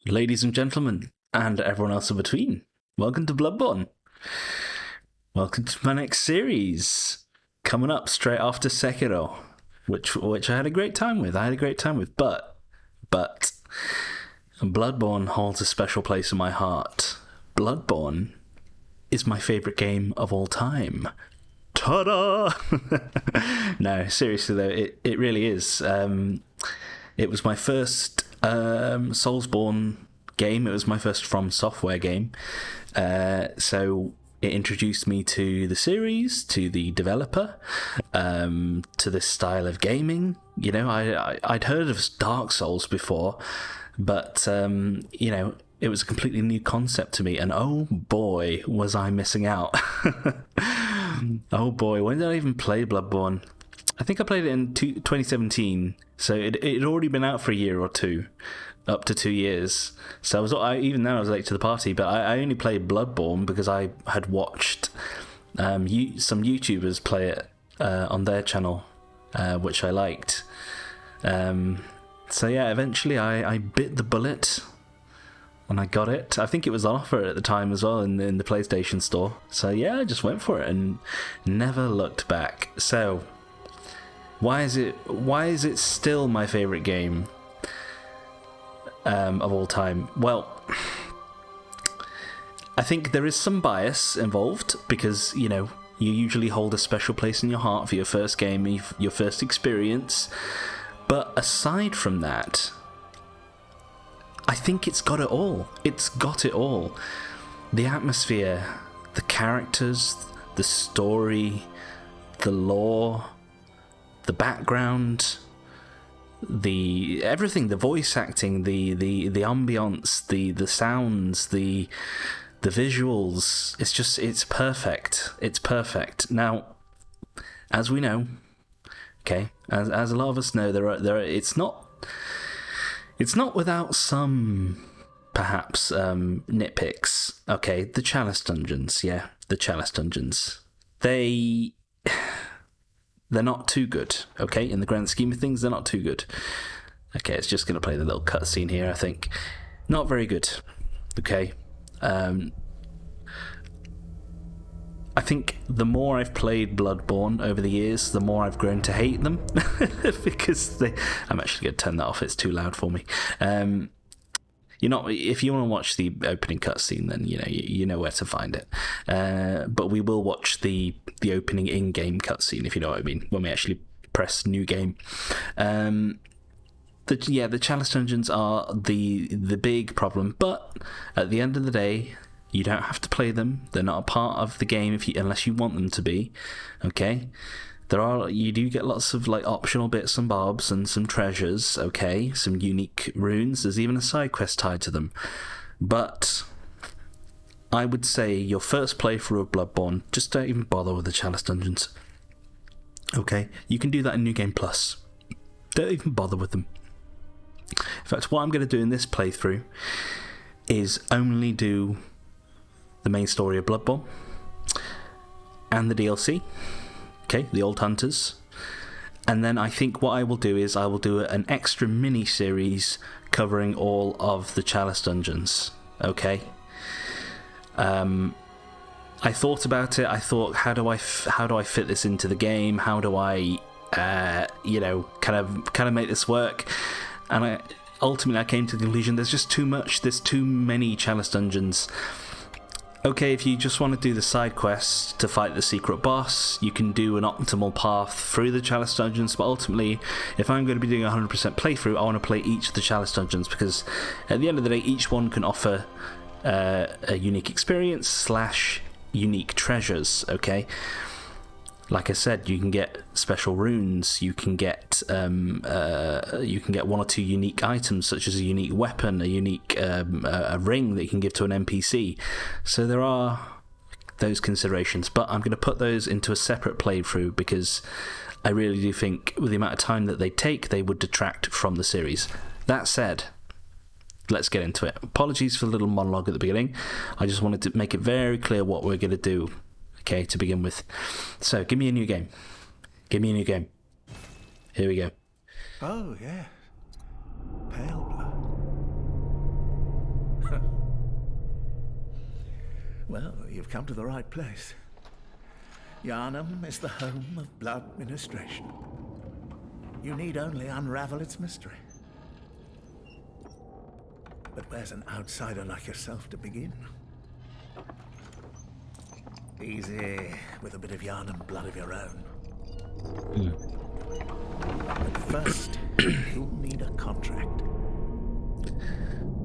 Ladies and gentlemen, and everyone else in between, welcome to Bloodborne. Welcome to my next series, coming up straight after Sekiro, which I had a great time with. But Bloodborne holds a special place in my heart. Bloodborne is my favorite game of all time. Ta-da! No, seriously though, it really is. It was my first Soulsborne game. It was my first From Software game. So it introduced me to the series, to the developer, to this style of gaming. You know, I'd heard of Dark Souls before, but, it was a completely new concept to me. And oh boy, was I missing out. Oh boy, when did I even play Bloodborne? I think I played it in 2017, so it had already been out for a year or two, up to 2 years. So even then I was late to the party, but I only played Bloodborne because I had watched some YouTubers play it on their channel, which I liked. So yeah, eventually I bit the bullet and I got it. I think it was on offer at the time as well in the PlayStation Store. So yeah, I just went for it and never looked back. So why is it still my favorite game of all time? Well, I think there is some bias involved because, you usually hold a special place in your heart for your first game, your first experience. But aside from that, I think it's got it all. It's got it all. The atmosphere, the characters, the story, the lore, the background, everything, the voice acting, the ambience, the sounds, the visuals. It's perfect. It's perfect. Now, as we know, okay, as a lot of us know, it's not without some perhaps nitpicks. Okay, the Chalice Dungeons, yeah, the Chalice Dungeons. They're not too good, okay? In the grand scheme of things, they're not too good. Okay, it's just going to play the little cutscene here, I think. Not very good, okay? I think the more I've played Bloodborne over the years, the more I've grown to hate them. Because I'm actually going to turn that off, it's too loud for me. If you want to watch the opening cutscene, then you know where to find it. But we will watch the opening in-game cutscene, if you know what I mean, when we actually press new game. The Chalice Dungeons are the big problem, but at the end of the day, you don't have to play them. They're not a part of the game unless you want them to be. Okay. You do get lots of optional bits and bobs and some treasures, okay, some unique runes. There's even a side quest tied to them. But I would say your first playthrough of Bloodborne, just don't even bother with the Chalice Dungeons. Okay, you can do that in New Game Plus. Don't even bother with them. In fact, what I'm going to do in this playthrough is only do the main story of Bloodborne and the DLC. Okay, the Old Hunters. And then I think what I will do is I will do an extra mini-series covering all of the Chalice Dungeons. Okay? I thought about it. I thought, how do I fit this into the game? How do I, kind of make this work? And ultimately I came to the conclusion there's just too much. There's too many Chalice Dungeons. Okay, if you just want to do the side quests to fight the secret boss, you can do an optimal path through the Chalice Dungeons, but ultimately, if I'm going to be doing a 100% playthrough, I want to play each of the Chalice Dungeons, because at the end of the day, each one can offer a unique experience / unique treasures, okay? Like I said, you can get special runes, you can get one or two unique items, such as a unique weapon, a unique a ring that you can give to an NPC. So there are those considerations, but I'm going to put those into a separate playthrough because I really do think with the amount of time that they take, they would detract from the series. That said, let's get into it. Apologies for the little monologue at the beginning. I just wanted to make it very clear what we're going to do. Okay, to begin with. So, give me a new game. Give me a new game. Here we go. Oh, yeah. Paleblood. Well, you've come to the right place. Yharnam is the home of blood ministration. You need only unravel its mystery. But where's an outsider like yourself to begin? Easy, with a bit of Yharnam blood of your own. But first, you'll need a contract.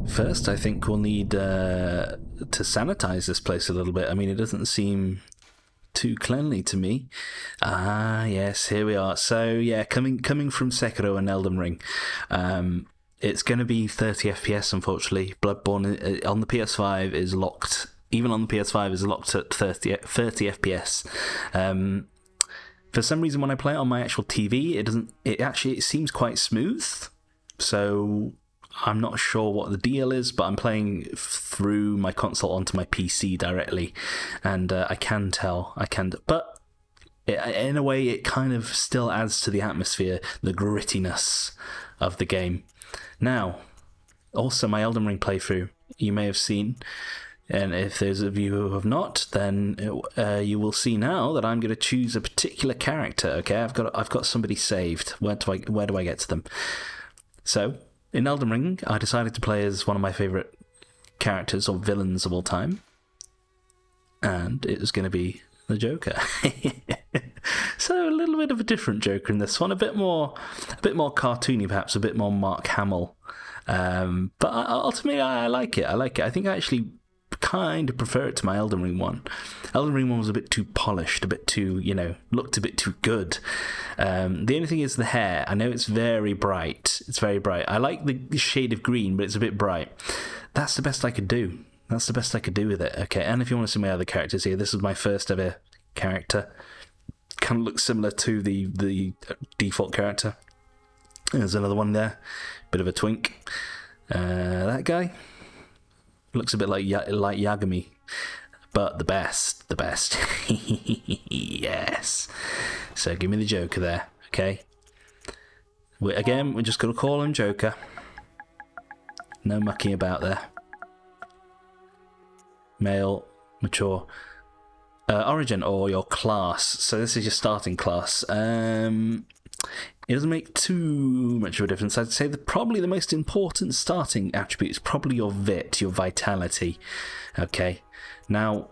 First, I think we'll need to sanitize this place a little bit. I mean, it doesn't seem too cleanly to me. Ah, yes, here we are. So, yeah, coming from Sekiro and Elden Ring, it's going to be 30 FPS, unfortunately. Bloodborne on the PS5 is locked. Even on the PS5 is locked at 30 FPS. For some reason, when I play it on my actual TV, it seems quite smooth. So I'm not sure what the deal is, but I'm playing through my console onto my PC directly, and I can tell. But in a way, it kind of still adds to the atmosphere, the grittiness of the game. Now, also my Elden Ring playthrough, you may have seen, and if those of you who have not, then you will see now that I'm going to choose a particular character. Okay, I've got somebody saved. Where do I get to them? So, in Elden Ring, I decided to play as one of my favourite characters or villains of all time, and it was going to be the Joker. So a little bit of a different Joker in this one, a bit more cartoony, perhaps a bit more Mark Hamill. But ultimately, I like it. I think I actually kind of prefer it to my Elden Ring one. Elden Ring one was a bit too polished, a bit too, looked a bit too good. The only thing is the hair. I know it's very bright. It's very bright. I like the shade of green, but it's a bit bright. That's the best I could do. That's the best I could do with it. Okay, and if you want to see my other characters here, this is my first ever character. Kind of looks similar to the default character. There's another one there. Bit of a twink. That guy looks a bit like Yagami, but the best. Yes. So give me the Joker there, okay? We're just going to call him Joker. No mucking about there. Male, mature. Origin or your class. So this is your starting class. It doesn't make too much of a difference. I'd say that probably the most important starting attribute is probably your vit, your vitality. Okay. Now,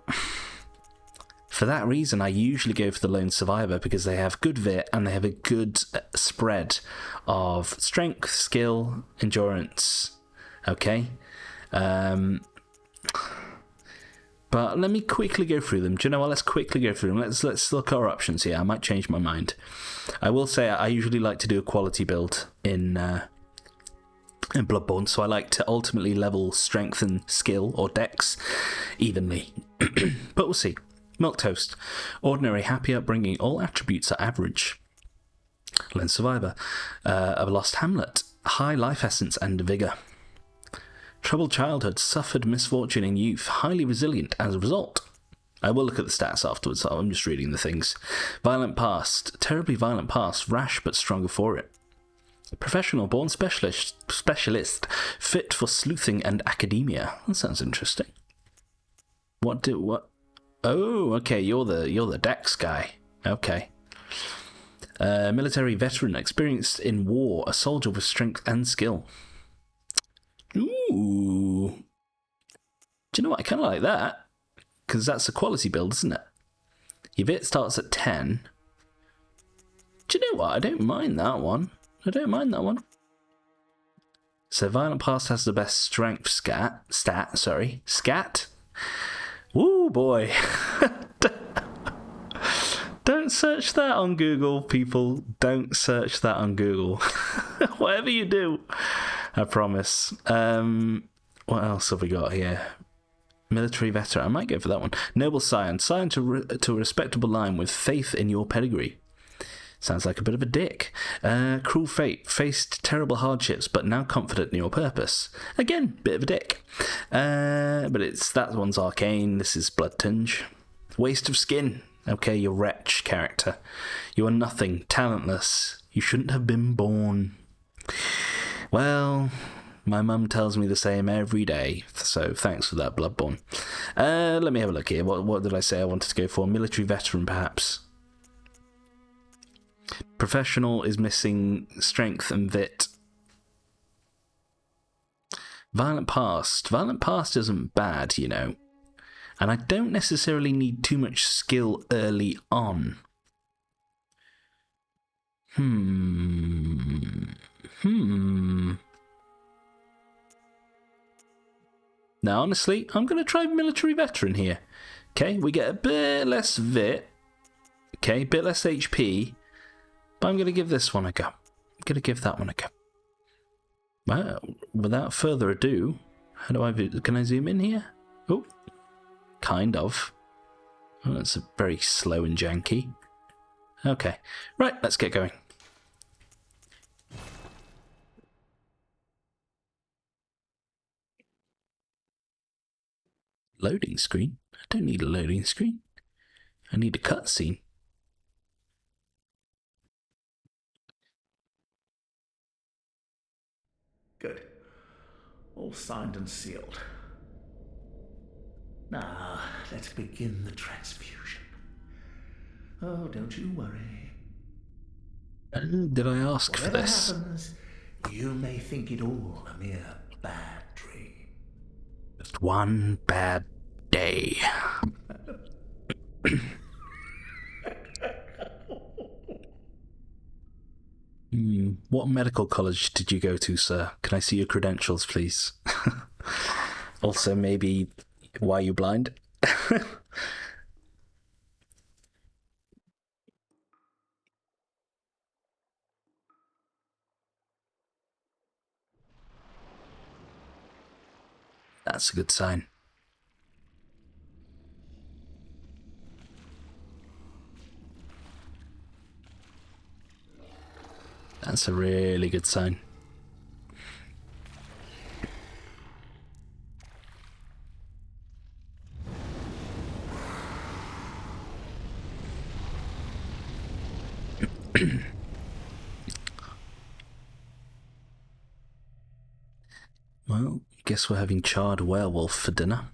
for that reason, I usually go for the lone survivor because they have good vit and they have a good spread of strength, skill, endurance. Okay. But let me quickly go through them. Do you know what? Let's quickly go through them. Let's look at our options here. I might change my mind. I will say I usually like to do a quality build in Bloodborne, so I like to ultimately level strength and skill, or dex, evenly. But we'll see. Milquetoast. Ordinary, happy upbringing. All attributes are average. Lone survivor. A lost hamlet. High life essence and vigour. Troubled childhood, suffered misfortune in youth, highly resilient as a result. I will look at the stats afterwards, I'm just reading the things. Violent past, terribly violent past, rash but stronger for it. Professional, born specialist, fit for sleuthing and academia. That sounds interesting. What? Oh, okay, you're the Dex guy. Okay. Military veteran, experienced in war, a soldier with strength and skill. Ooh. Do you know what? I kind of like that. Because that's a quality build, isn't it? Your vit starts at 10. Do you know what? I don't mind that one. So violent past has the best strength stat. Woo, boy. Don't search that on Google, people. Don't search that on Google. Whatever you do, I promise. What else have we got here? Military veteran. I might go for that one. Noble scion. Scion to a respectable line with faith in your pedigree. Sounds like a bit of a dick. Cruel fate. Faced terrible hardships, but now confident in your purpose. Again, bit of a dick. But that one's arcane. This is blood tinge. Waste of skin. Okay, you're wretch character. You are nothing, talentless. You shouldn't have been born. Well, My mum tells me the same every day, so thanks for that, Bloodborne. Let me have a look here. What did I say I wanted to go for? Military veteran, perhaps. Professional is missing strength and vit. Violent past. Violent past isn't bad, you know. And I don't necessarily need too much skill early on. Now, honestly, I'm going to try military veteran here. Okay, we get a bit less vit. Okay, a bit less HP. But I'm going to give this one a go. I'm going to give that one a go. Well, without further ado, how do I... Can I zoom in here? Oh, kind of. Oh, that's very slow and janky. Okay, right, let's get going. Loading screen? I don't need a loading screen. I need a cutscene. Good. All signed and sealed. Now, let's begin the transfusion. Oh, don't you worry. Did I ask for this? Whatever happens, you may think it all a mere bad dream. Just one bad day. What medical college did you go to, sir? Can I see your credentials, please? Also, maybe why are you blind? That's a good sign. That's a really good sign. Well, guess we're having charred werewolf for dinner.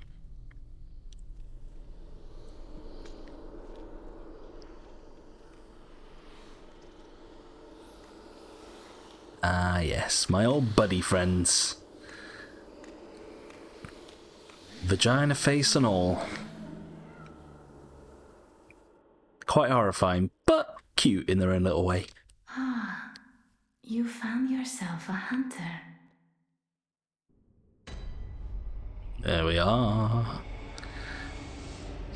Ah, yes, my old buddy friends. Vagina face and all. Quite horrifying, but cute in their own little way. Ah, you found yourself a hunter. There we are.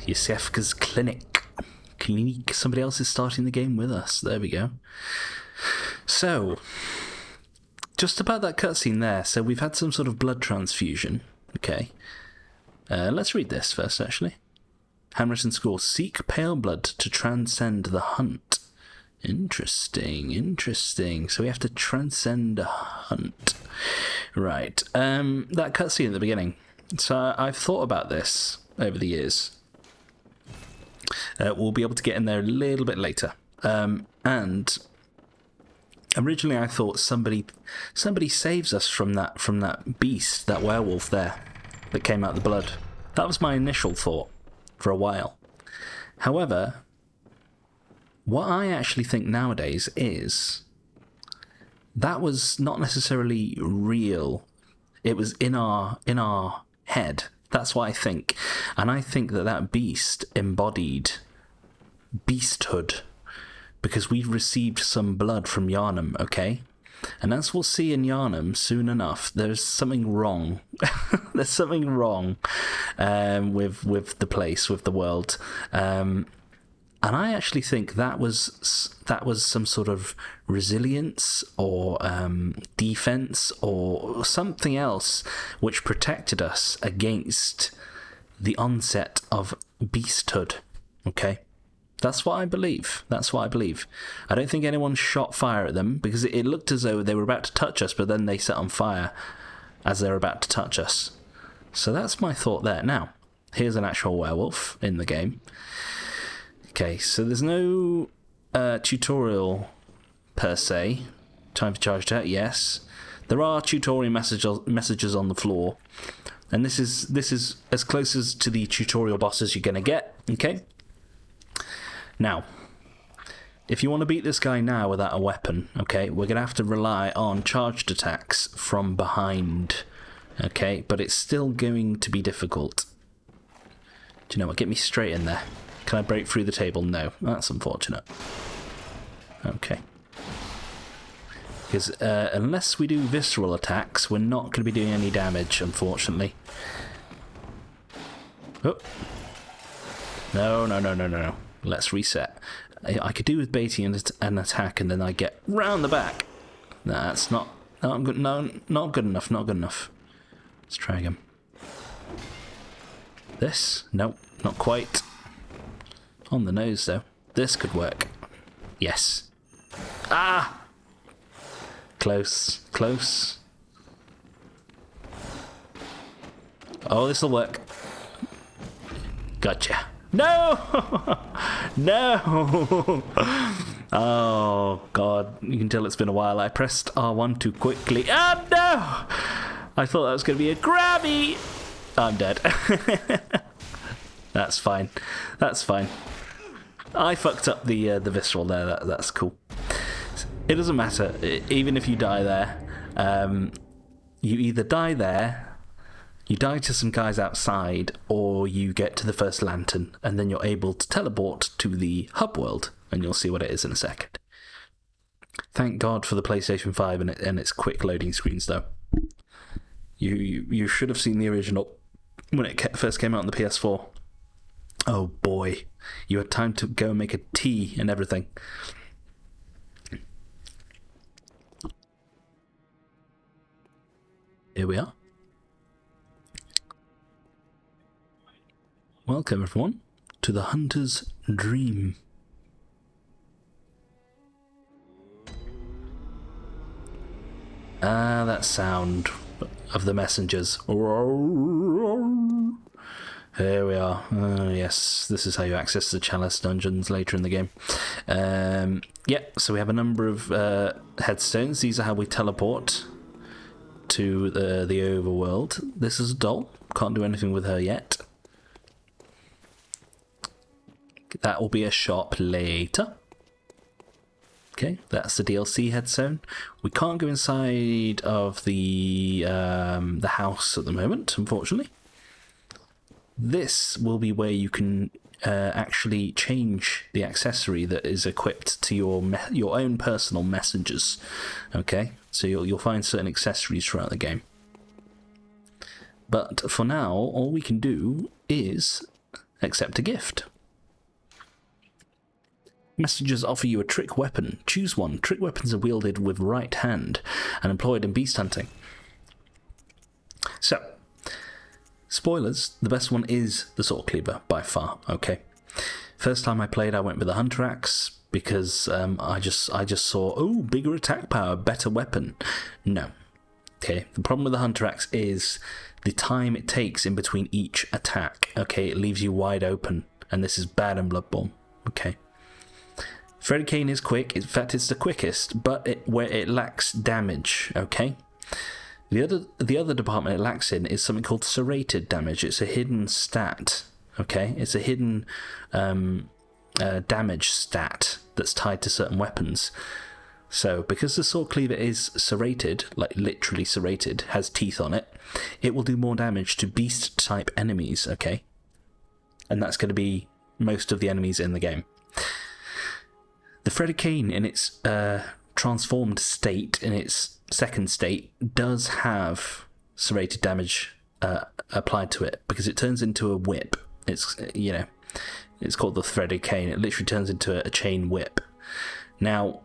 Yusefka's clinic. Somebody else is starting the game with us. There we go. So, just about that cutscene there. So we've had some sort of blood transfusion. Okay. Let's read this first, actually. Hammerson School. Seek Paleblood to transcend the hunt. Interesting, interesting. So we have to transcend a hunt. Right. That cutscene at the beginning. So I've thought about this over the years. We'll be able to get in there a little bit later. And originally I thought somebody saves us from that beast, that werewolf there that came out of the blood. That was my initial thought for a while. However, what I actually think nowadays is that was not necessarily real. It was in our head. That's what I think. And I think that beast embodied beasthood because we've received some blood from Yharnam, okay? And as we'll see in Yharnam soon enough, there's something wrong. There's something wrong with the place, with the world. And I actually think that was some sort of resilience or defense or something else which protected us against the onset of beasthood. Okay? That's what I believe. That's what I believe. I don't think anyone shot fire at them because it looked as though they were about to touch us, but then they set on fire as they were about to touch us. So that's my thought there. Now, here's an actual werewolf in the game. Okay, so there's no tutorial per se. Time for charge attack, yes. There are tutorial messages on the floor, and this is as close as to the tutorial boss as you're going to get, okay? Now, if you want to beat this guy now without a weapon, okay, we're going to have to rely on charged attacks from behind, okay? But it's still going to be difficult. Do you know what? Get me straight in there. Can I break through the table? No. That's unfortunate. Okay. Because unless we do visceral attacks, we're not going to be doing any damage, unfortunately. Oh. No. Let's reset. I could do with baiting an attack and then I get round the back. That's not good. No, not good enough. Not good enough. Let's try again. This? Nope, not quite. On the nose, though. This could work. Yes. Ah! Close. Close. Oh, this'll work. Gotcha. No! No! Oh, God. You can tell it's been a while. I pressed R1 too quickly. Ah, no! I thought that was going to be a grabby. I'm dead. That's fine. That's fine. I fucked up the visceral there. That's cool. It doesn't matter. Even if you die there, you either die there, you die to some guys outside, or you get to the first lantern, and then you're able to teleport to the hub world, and you'll see what it is in a second. Thank God for the PlayStation 5 and its quick loading screens, though. You should have seen the original when it first came out on the PS4. Oh boy, you had time to go and make a tea and everything. Here we are. Welcome everyone to the Hunter's Dream. Ah, that sound of the messengers. Here we are. Yes, this is how you access the Chalice dungeons later in the game. So we have a number of headstones. These are how we teleport to the overworld. This is a doll. Can't do anything with her yet. That will be a shop later. Okay, that's the DLC headstone. We can't go inside of the house at the moment, unfortunately. This will be where you can actually change the accessory that is equipped to your own personal messengers. Okay, so you'll find certain accessories throughout the game. But for now, all we can do is accept a gift. Messengers offer you a trick weapon. Choose one. Trick weapons are wielded with right hand and employed in beast hunting. So, spoilers, the best one is the sword cleaver by far. Okay, first time I played, I went with the hunter axe because I just saw bigger attack power, better weapon. No. Okay, the problem with the hunter axe is the time it takes in between each attack. Okay, it leaves you wide open, and this is bad in Bloodborne. Okay. Freddy Kane is quick. In fact, it's the quickest, but where it lacks damage. Okay. The other department it lacks in is something called serrated damage. It's a hidden stat. Okay, it's a hidden damage stat that's tied to certain weapons. So, because the sword cleaver is serrated, like literally serrated, has teeth on it, it will do more damage to beast type enemies. Okay, and that's going to be most of the enemies in the game. The Freddy Kane, in its transformed state, in its second state, does have serrated damage applied to it because it turns into a whip. It's it's called the Freddy Kane. It literally turns into a chain whip. Now,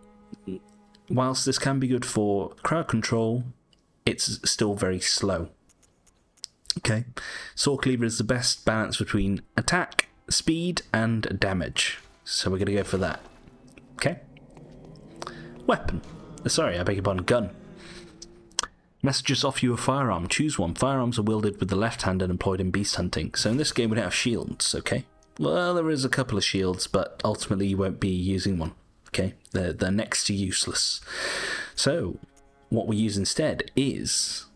whilst this can be good for crowd control, it's still very slow. Okay, sword cleaver is the best balance between attack, speed, and damage. So we're going to go for that. Okay. Weapon. Sorry, I beg your pardon. Gun. Messages offer you a firearm. Choose one. Firearms are wielded with the left hand and employed in beast hunting. So in this game we don't have shields, okay? Well, there is a couple of shields, but ultimately you won't be using one, okay? They're next to useless. So, what we use instead is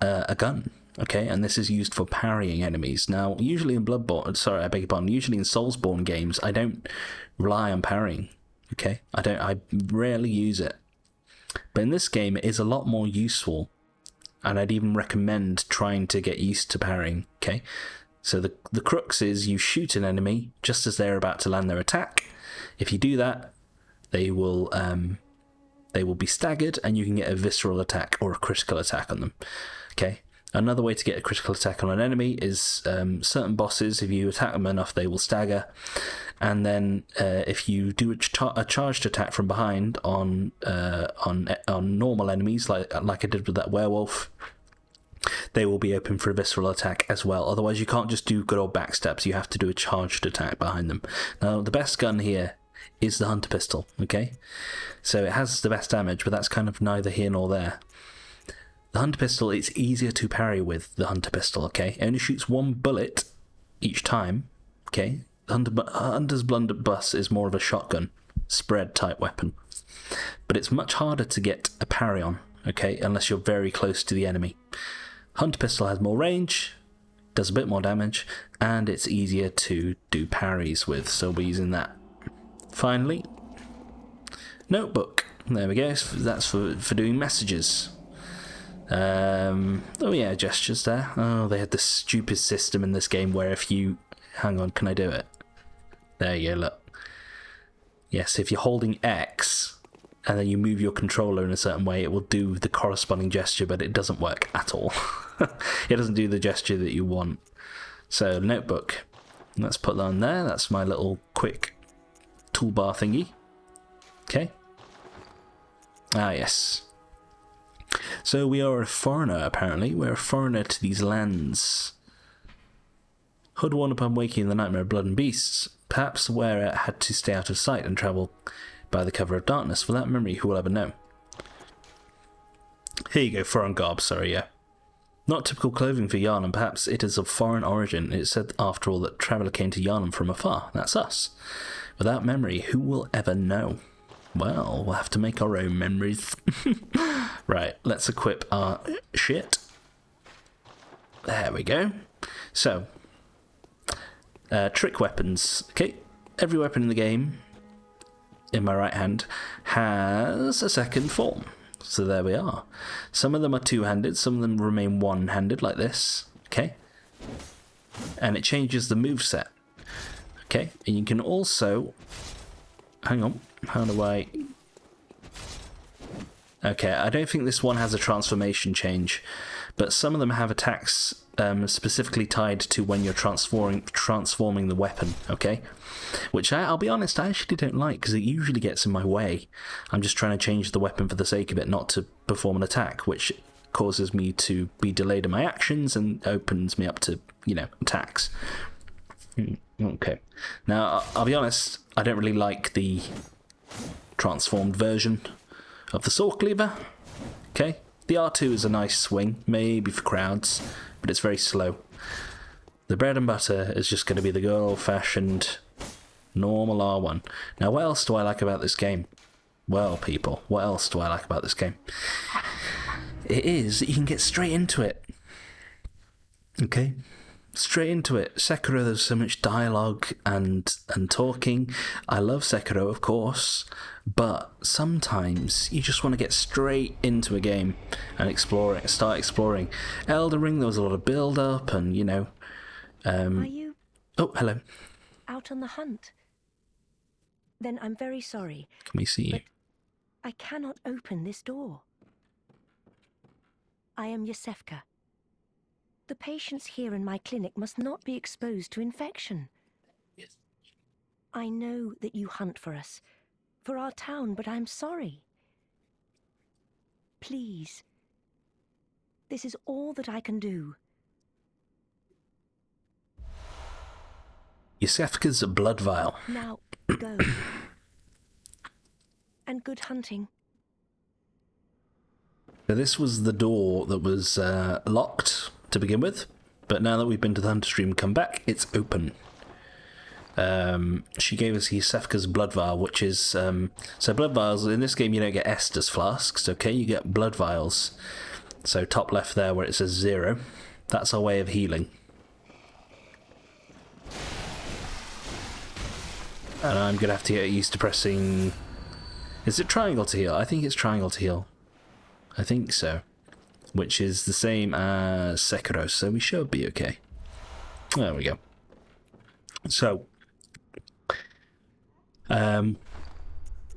a gun. Okay, and this is used for parrying enemies. Now, usually in Bloodborne, sorry, I beg your pardon, usually in Soulsborne games, I don't rely on parrying. Okay, I rarely use it. But in this game, it is a lot more useful, and I'd even recommend trying to get used to parrying. Okay, so the crux is you shoot an enemy just as they're about to land their attack. If you do that, they will be staggered, and you can get a visceral attack or a critical attack on them. Okay. Another way to get a critical attack on an enemy is certain bosses, if you attack them enough, they will stagger. And then if you do a charged attack from behind on normal enemies, like I did with that werewolf, they will be open for a visceral attack as well. Otherwise, you can't just do good old backstabs. You have to do a charged attack behind them. Now, the best gun here is the hunter pistol, okay? So it has the best damage, but that's kind of neither here nor there. The hunter pistol, it's easier to parry with the hunter pistol, okay? It only shoots one bullet each time, okay? Hunter's blunderbuss is more of a shotgun, spread type weapon. But it's much harder to get a parry on, okay? Unless you're very close to the enemy. Hunter pistol has more range, does a bit more damage, and it's easier to do parries with, so we're using that. Finally, notebook. There we go, that's for doing messages. Oh yeah, gestures there. Oh, they had this stupid system in this game where if you... Hang on, can I do it? There you go, look. Yes, if you're holding X and then you move your controller in a certain way, it will do the corresponding gesture, but it doesn't work at all. It doesn't do the gesture that you want. So, notebook. Let's put that on there. That's my little quick toolbar thingy. Okay. Ah, yes. So we are a foreigner, apparently. We're a foreigner to these lands. Hood warned upon waking in the nightmare of blood and beasts. Perhaps the wearer had to stay out of sight and travel by the cover of darkness. Without memory, who will ever know? Here you go, foreign garb, sorry, yeah. Not typical clothing for Yharnam, perhaps it is of foreign origin. It said, after all, that traveller came to Yharnam from afar. That's us. Without memory, who will ever know? Well, we'll have to make our own memories. Right, let's equip our shit. There we go. So, trick weapons. Okay, every weapon in the game, in my right hand, has a second form. So there we are. Some of them are two-handed, some of them remain one-handed, like this. Okay. And it changes the moveset. Okay, and you can also... Hang on, how do I... Okay, I don't think this one has a transformation change, but some of them have attacks specifically tied to when you're transforming the weapon, okay? Which, I'll be honest, I actually don't like, because it usually gets in my way. I'm just trying to change the weapon for the sake of it, not to perform an attack, which causes me to be delayed in my actions and opens me up to, you know, attacks. Okay. Now, I'll be honest, I don't really like the transformed version of the Sword Cleaver. Okay. The R2 is a nice swing, maybe for crowds, but it's very slow. The bread and butter is just going to be the good old-fashioned normal R1. Now, what else do I like about this game? Well, people, what else do I like about this game? It is that you can get straight into it. Okay? Straight into it. Sekiro, there's so much dialogue and talking. I love Sekiro, of course, but sometimes you just want to get straight into a game and explore it, start exploring. Elden Ring, there was a lot of build-up and, you know... Are you... Oh, hello. Out on the hunt? Then I'm very sorry. Can we see you? But I cannot open this door. I am Yosefka. The patients here in my clinic must not be exposed to infection. Yes. I know that you hunt for us, for our town, but I'm sorry. Please. This is all that I can do. Yosefka's a blood vial. Now, go. And good hunting. So this was the door that was locked to begin with, but now that we've been to the Hunter Stream and come back, it's open. she gave us Yusefka's blood vial, which is... so blood vials, in this game you don't get Estus flasks, okay? You get blood vials. So top left there where it says 0. That's our way of healing. And I'm going to have to get used to pressing... Is it triangle to heal? I think it's triangle to heal. I think so. Which is the same as Sekiro, so we should be okay. There we go. So...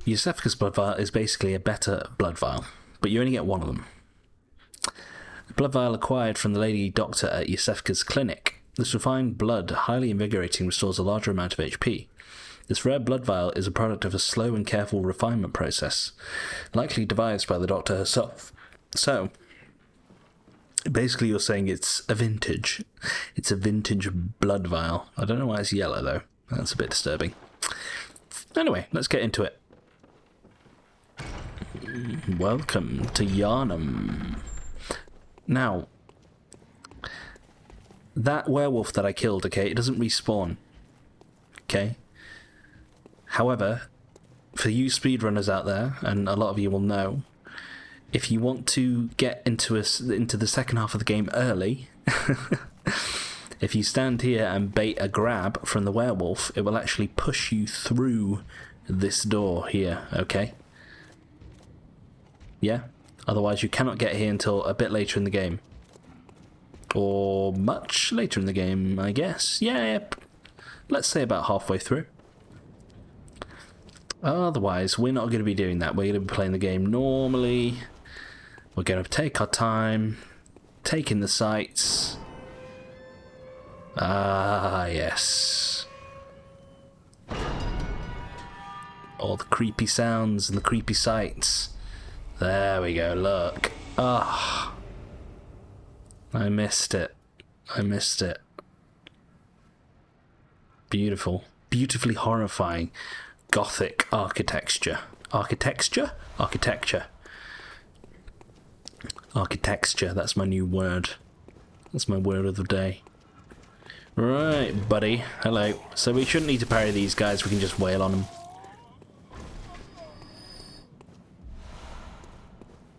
Yusefka's blood vial is basically a better blood vial, but you only get one of them. The blood vial acquired from the lady doctor at Yusefka's clinic. This refined blood, highly invigorating, restores a larger amount of HP. This rare blood vial is a product of a slow and careful refinement process, likely devised by the doctor herself. So, basically you're saying it's a vintage. It's a vintage blood vial. I don't know why it's yellow though. That's a bit disturbing. Anyway, let's get into it. Welcome to Yharnam. Now, that werewolf that I killed, okay, it doesn't respawn. Okay? However, for you speedrunners out there, and a lot of you will know, if you want to get into the second half of the game early, if you stand here and bait a grab from the werewolf, it will actually push you through this door here, okay? Yeah? Otherwise you cannot get here until a bit later in the game. Or much later in the game, I guess. Yeah, let's say about halfway through. Otherwise, we're not going to be doing that. We're going to be playing the game normally. We're going to take our time, take in the sights. Ah, yes. All the creepy sounds and the creepy sights. There we go, look. Ah. I missed it. I missed it. Beautiful. Beautifully horrifying. Gothic architecture. Architecture? Architecture. Architecture, that's my new word. That's my word of the day. Right, buddy. Hello. So we shouldn't need to parry these guys, we can just wail on them.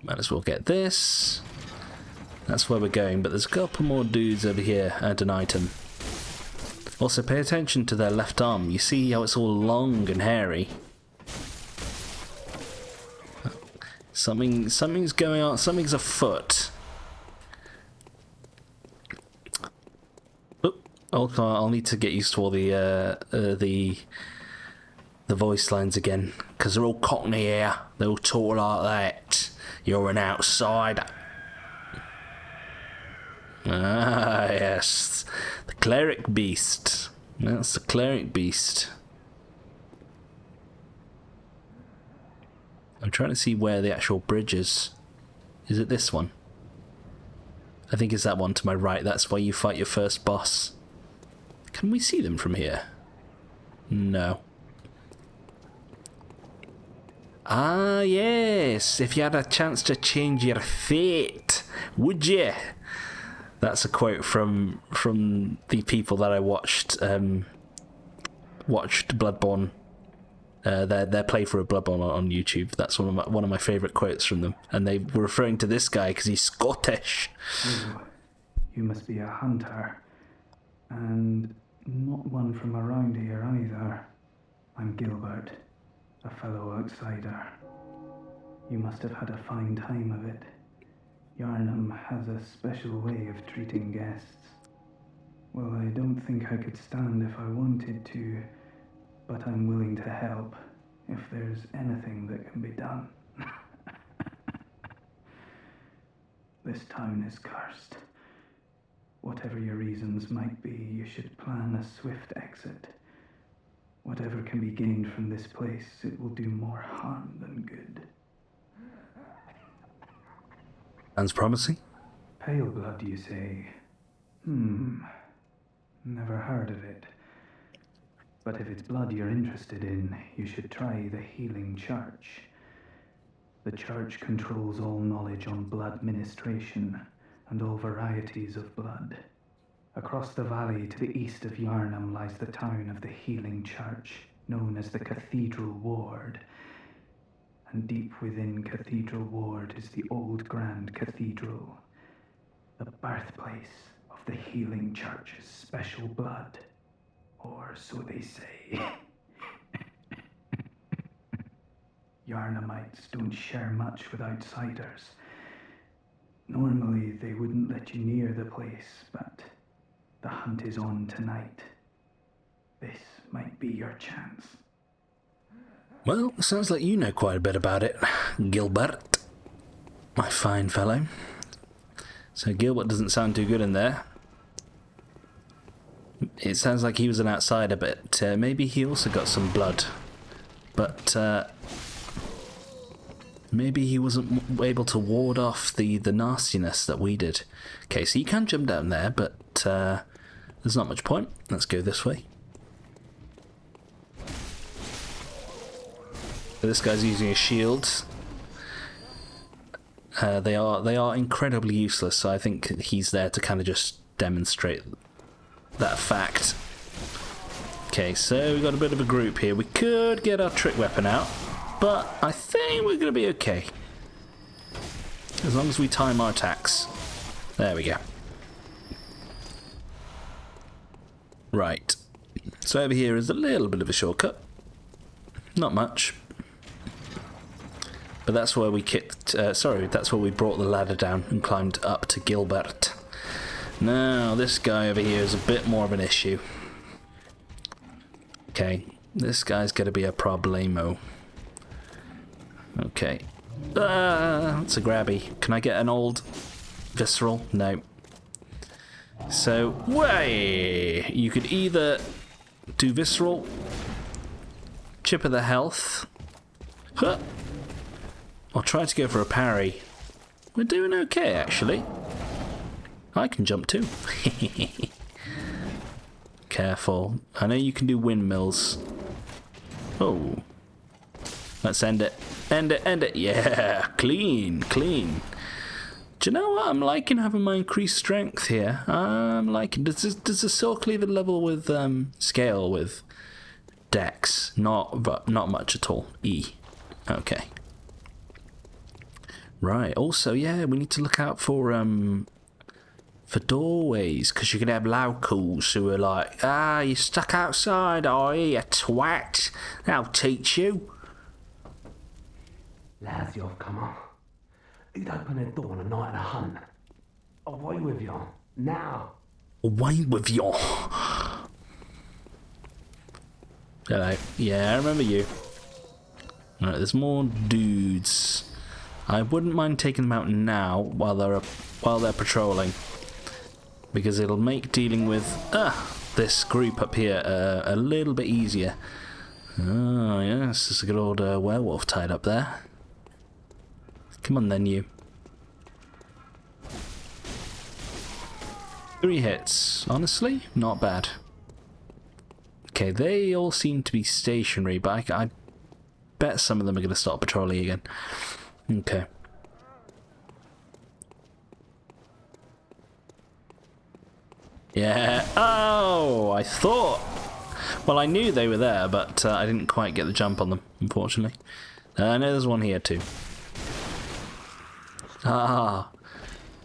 Might as well get this. That's where we're going, but there's a couple more dudes over here and an item. Also, pay attention to their left arm. You see how it's all long and hairy? Something's going on. Something's afoot. Oop. Also, I'll need to get used to all the voice lines again, because they're all cockney here. They all talk like that. You're an outsider. Ah, yes. The cleric beast. That's the cleric beast. I'm trying to see where the actual bridge is. Is it this one? I think it's that one to my right. That's where you fight your first boss. Can we see them from here? No. Ah, yes. If you had a chance to change your fate, would you? That's a quote from the people that I watched Bloodborne, their playthrough of Bloodborne on YouTube. That's one of my favourite quotes from them, and they were referring to this guy because he's Scottish. You must be a hunter, and not one from around here either. I'm Gilbert, a fellow outsider. You must have had a fine time of it. Yharnam has a special way of treating guests. Well, I don't think I could stand if I wanted to, but I'm willing to help if there's anything that can be done. This town is cursed. Whatever your reasons might be, you should plan a swift exit. Whatever can be gained from this place, it will do more harm than good. Sounds promising. Paleblood, you say? Never heard of it. But if it's blood you're interested in, you should try the Healing Church. The Church controls all knowledge on blood ministration and all varieties of blood. Across the valley to the east of Yharnam lies the town of the Healing Church, known as the Cathedral Ward. And deep within Cathedral Ward is the old Grand Cathedral, the birthplace of the Healing Church's special blood. Or so they say. Yharnamites don't share much with outsiders. Normally they wouldn't let you near the place, but the hunt is on tonight. This might be your chance. Well, sounds like you know quite a bit about it, Gilbert. My fine fellow. So Gilbert doesn't sound too good in there. It sounds like he was an outsider, but maybe he also got some blood. But maybe he wasn't able to ward off the nastiness that we did. Okay, so you can jump down there, but there's not much point. Let's go this way. This guy's using a shield. They are incredibly useless, so I think he's there to kind of just demonstrate that fact. Okay, so we've got a bit of a group here. We could get our trick weapon out, but I think we're going to be okay. As long as we time our attacks. There we go. Right. So over here is a little bit of a shortcut. Not much. But that's where we that's where we brought the ladder down and climbed up to Gilbert. Now, this guy over here is a bit more of an issue. Okay, this guy's going to be a problemo. Okay. That's a grabby. Can I get an old visceral? No. So, way! You could either do visceral, chip of the health, or try to go for a parry. We're doing okay, actually. I can jump too. Careful. I know you can do windmills. Oh. Let's end it. End it, end it. Yeah, clean, clean. Do you know what? I'm liking having my increased strength here. I'm liking... Does the Soul Cleaver level with scale with Dex? Not much at all. E. Okay. Right. Also, yeah, we need to look out for doorways, because you can have locals who are like, you're stuck outside, are you, you twat? I'll teach you. Lads, you've come on. Who'd open their door on a night of a hunt? Away with you. Now. Away with you. Hello. Yeah, I remember you. Right, there's more dudes. I wouldn't mind taking them out now while they're patrolling, because it'll make dealing with this group up here a little bit easier. Oh yes, there's a good old werewolf tied up there. Come on then, you. 3 hits. Honestly, not bad. Okay, they all seem to be stationary, but I bet some of them are going to start patrolling again. Okay. Yeah. Oh, I thought... Well, I knew they were there, but I didn't quite get the jump on them, unfortunately. I know there's one here too. Ah.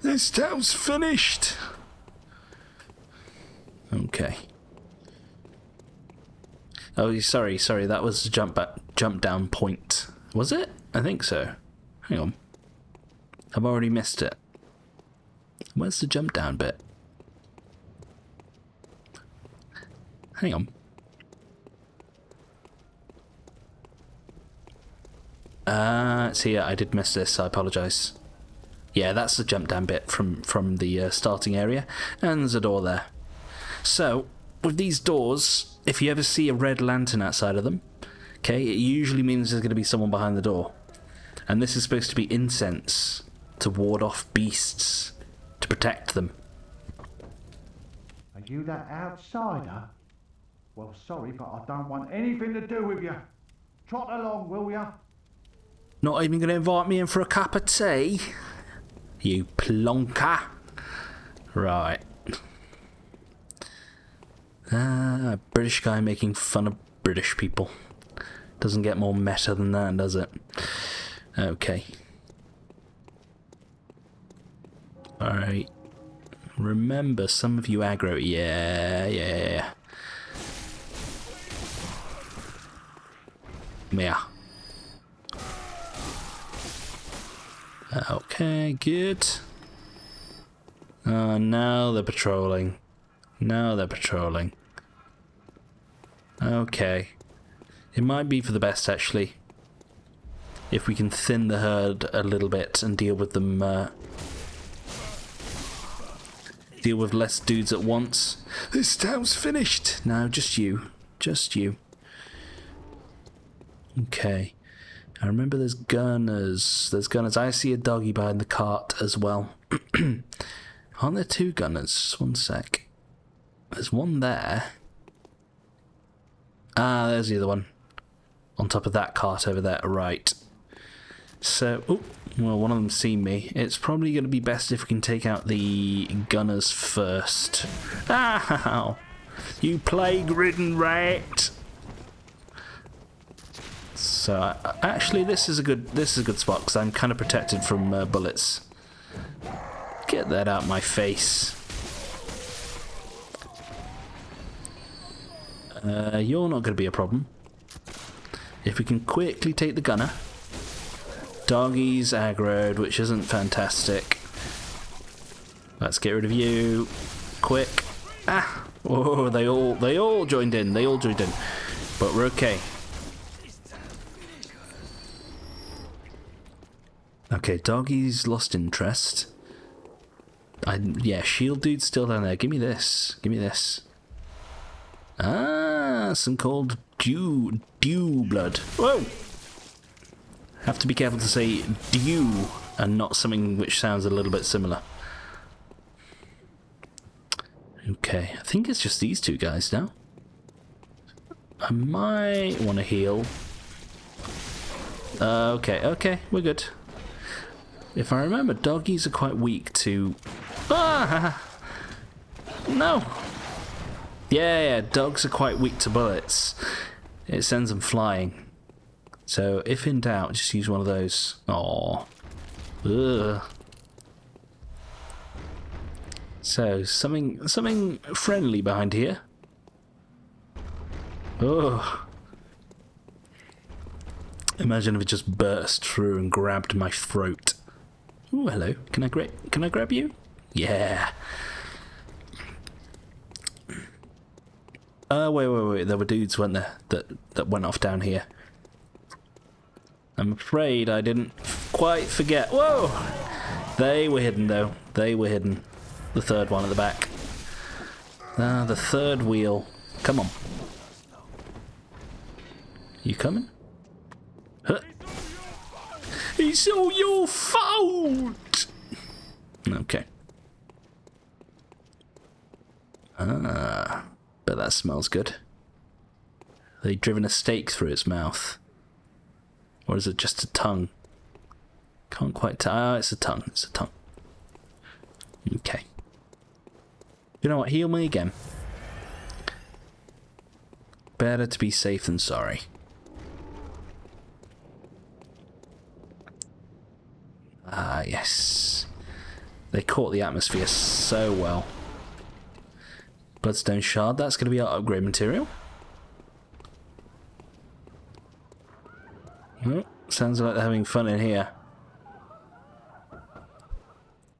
This town's finished. Okay. Oh, sorry, that was the jump down point. Was it? I think so. Hang on. I've already missed it. Where's the jump down bit? Hang on. So yeah, I did miss this, I apologise. Yeah, that's the jump down bit from the starting area, and there's a door there. So, with these doors, if you ever see a red lantern outside of them, okay, it usually means there's going to be someone behind the door. And this is supposed to be incense to ward off beasts, to protect them. Are you that outsider? Well, sorry, but I don't want anything to do with you. Trot along, will ya? Not even going to invite me in for a cup of tea? You plonker. Right. Ah, a British guy making fun of British people. Doesn't get more meta than that, does it? Okay. Alright. Remember, some of you aggro. Yeah. Yeah. Okay, good. Oh, now they're patrolling. Okay. It might be for the best, actually. If we can thin the herd a little bit and deal with them, deal with less dudes at once. This town's finished! No, just you. Okay. I remember there's gunners. I see a doggy behind the cart as well. Aren't there two gunners? One sec. There's one there. Ah, there's the other one. On top of that cart over there. Right. So, oh, well, one of them's seen me. It's probably going to be best if we can take out the gunners first. Ow! You plague-ridden rat! So, actually, this is a good spot because I'm kind of protected from bullets. Get that out my face. You're not going to be a problem. If we can quickly take the gunner. Doggy's aggroed, which isn't fantastic. Let's get rid of you. Quick. Ah! Oh, they all joined in. But we're okay. Okay, doggy's lost interest. Yeah, shield dude's still down there. Give me this. Ah, some cold dew blood. Whoa! Have to be careful to say dew and not something which sounds a little bit similar. Okay, I think it's just these two guys now. I might want to heal. Okay, we're good. If I remember, doggies are quite weak to... Ah! No! Yeah, dogs are quite weak to bullets. It sends them flying. So, if in doubt, just use one of those. Aww. Ugh. So, something friendly behind here. Ugh. Imagine if it just burst through and grabbed my throat. Ooh, hello. Can I grab you? Yeah. Wait. There were dudes, weren't there, that went off down here. I'm afraid I didn't quite forget. Whoa! They were hidden, though. The third one at the back. Ah, the third wheel. Come on. You coming? Huh. It's all your fault! Okay. Ah, but that smells good. They've driven a stake through its mouth. Or is it just a tongue? Can't quite tell. Ah, it's a tongue. Okay. You know what? Heal me again. Better to be safe than sorry. Ah, yes. They caught the atmosphere so well. Bloodstone shard, that's going to be our upgrade material. Oh, sounds like they're having fun in here.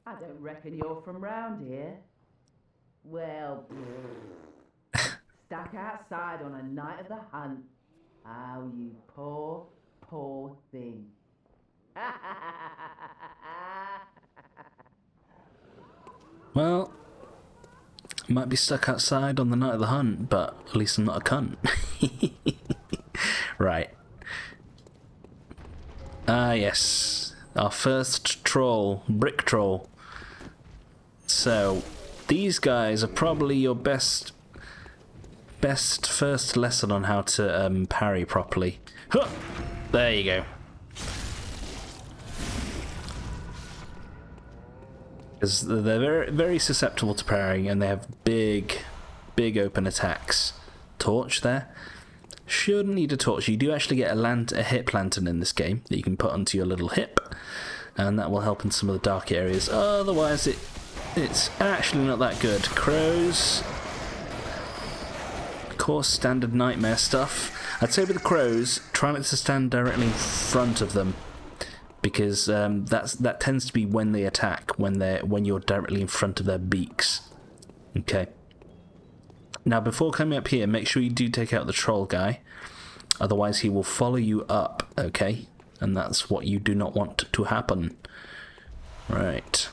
I don't reckon you're from round here. Well, stuck outside on a night of the hunt. Oh, you poor, poor thing. Well, might be stuck outside on the night of the hunt, but at least I'm not a cunt. Right. Ah, yes. Our first troll. Brick troll. So, these guys are probably your best first lesson on how to parry properly. Huh! There you go. Because they're very, very susceptible to parrying, and they have big big open attacks. Torch there. Shouldn't need a torch. You do actually get a hip lantern in this game that you can put onto your little hip, and that will help in some of the dark areas. Otherwise, it's actually not that good. Crows. Of course, standard nightmare stuff. I'd say with the crows, try not to stand directly in front of them, because that tends to be when they attack, when you're directly in front of their beaks. Okay. Now, before coming up here, make sure you do take out the troll guy, otherwise he will follow you up. Okay, and that's what you do not want to happen. Right.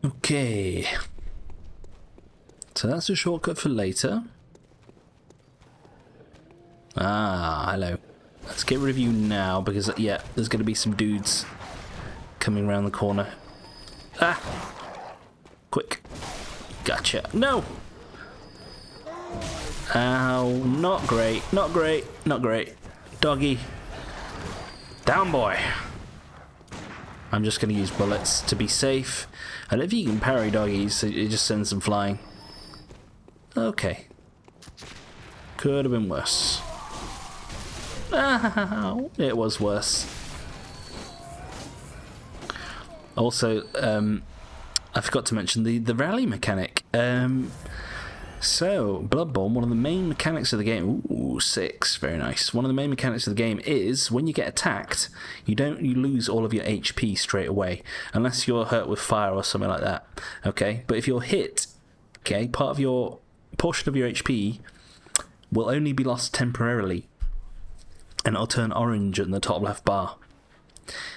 Okay. So that's a shortcut for later. Ah, hello. Let's get rid of you now, because, yeah, there's going to be some dudes coming around the corner. Ah! Quick. Gotcha. No! Ow. Not great. Not great. Not great. Doggy. Down, boy. I'm just going to use bullets to be safe. And if you can parry doggies, it just sends them flying. Okay. Could have been worse. Ow. It was worse. Also, I forgot to mention the rally mechanic. So, Bloodborne, one of the main mechanics of the game... Ooh, 6. Very nice. One of the main mechanics of the game is, when you get attacked, you lose all of your HP straight away. Unless you're hurt with fire or something like that. Okay? But if you're hit, okay, portion of your HP will only be lost temporarily. And it'll turn orange in the top left bar.